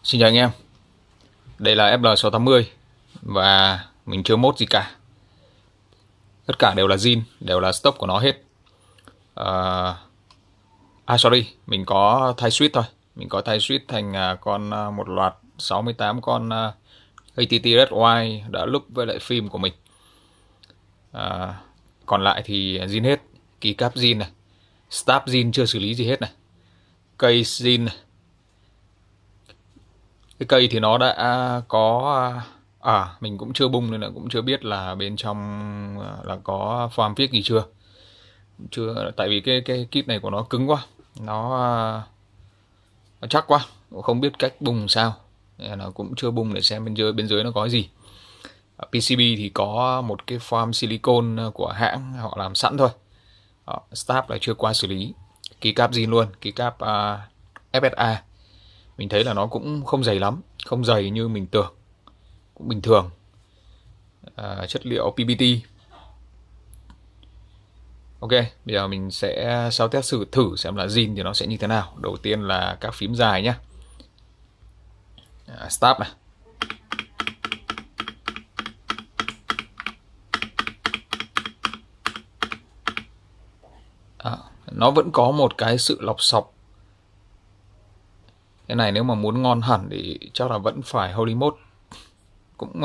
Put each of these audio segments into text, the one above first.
Xin chào anh em, đây là FL680 và mình chưa mốt gì cả. Tất cả đều là zin, đều là stock của nó hết. Sorry, mình có thay switch thôi. Mình có thay switch thành một loạt 68 con ATT Red White đã loop với lại phim của mình. Còn lại thì zin hết, keycap zin này, stop zin chưa xử lý gì hết này, cây zin này. Cái cây thì nó đã có mình cũng chưa bung nên là cũng chưa biết là bên trong là có farm viết gì chưa, tại vì cái kit này của nó cứng quá, nó chắc quá, cũng không biết cách bung sao nên là cũng chưa bung để xem bên dưới nó có gì. PCB thì có một cái farm silicon của hãng họ làm sẵn thôi. Stap là chưa qua xử lý, keycap zin luôn, keycap FSA. Mình thấy là nó cũng không dày lắm, không dày như mình tưởng, cũng bình thường. Chất liệu PBT. Ok, bây giờ mình sẽ sau test thử xem là zin thì nó sẽ như thế nào. Đầu tiên là các phím dài nhé. Start này. Nó vẫn có một cái sự lọc sọc. Cái này nếu mà muốn ngon hẳn thì chắc là vẫn phải Holy Mode. Cũng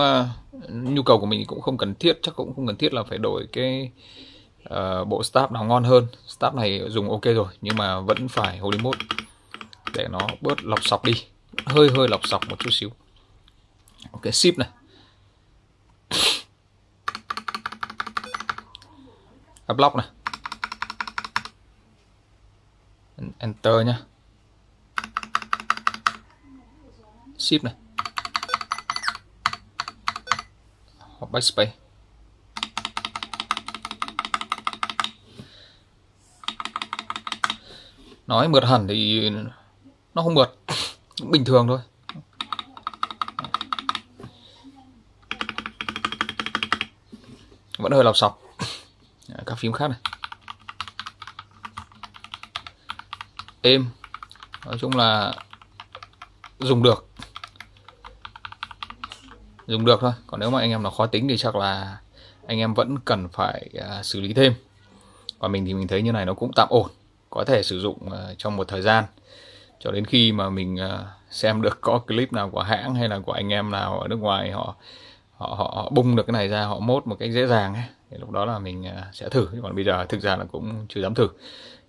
nhu cầu của mình cũng không cần thiết, chắc cũng không cần thiết là phải đổi cái bộ start nào ngon hơn. Start này dùng ok rồi, nhưng mà vẫn phải Holy Mode để nó bớt lọc sọc đi, hơi lọc sọc một chút xíu. Ok, ship này, block này, enter nhá, ship này, hoặc backspace. Nói mượt hẳn thì nó không mượt, cũng bình thường thôi. Vẫn hơi lọc sọc. Các phím khác này, êm, nói chung là dùng được thôi. Còn nếu mà anh em nào khó tính thì chắc là anh em vẫn cần phải xử lý thêm. Còn mình thì mình thấy như này nó cũng tạm ổn, có thể sử dụng trong một thời gian cho đến khi mà mình xem được có clip nào của hãng hay là của anh em nào ở nước ngoài họ bung được cái này ra, họ mốt một cách dễ dàng ấy. Thì lúc đó là mình sẽ thử. Còn bây giờ thực ra là cũng chưa dám thử,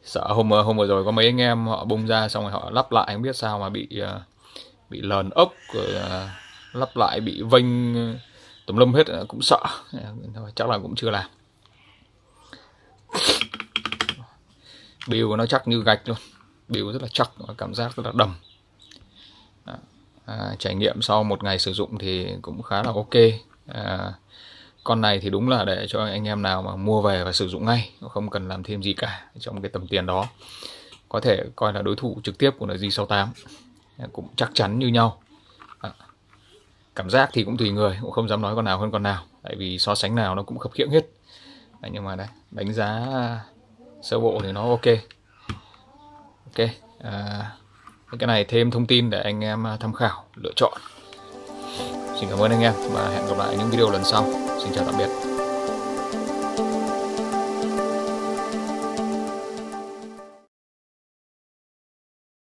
sợ hôm vừa rồi có mấy anh em họ bung ra xong rồi họ lắp lại không biết sao mà bị lờn ốc rồi, lắp lại bị vênh tùm lum hết, cũng sợ. Thôi chắc là cũng chưa làm. Build của nó chắc như gạch luôn, build rất là chắc, cảm giác rất là đầm. Trải nghiệm sau một ngày sử dụng thì cũng khá là ok. Con này thì đúng là để cho anh em nào mà mua về và sử dụng ngay, không cần làm thêm gì cả trong cái tầm tiền đó. Có thể coi là đối thủ trực tiếp của G68, cũng chắc chắn như nhau. Cảm giác thì cũng tùy người, cũng không dám nói con nào hơn con nào, tại vì so sánh nào nó cũng khập khiễng hết. Nhưng mà đấy, đánh giá sơ bộ thì nó ok. Cái này thêm thông tin để anh em tham khảo, lựa chọn. Xin cảm ơn anh em và hẹn gặp lại những video lần sau. Xin chào tạm biệt.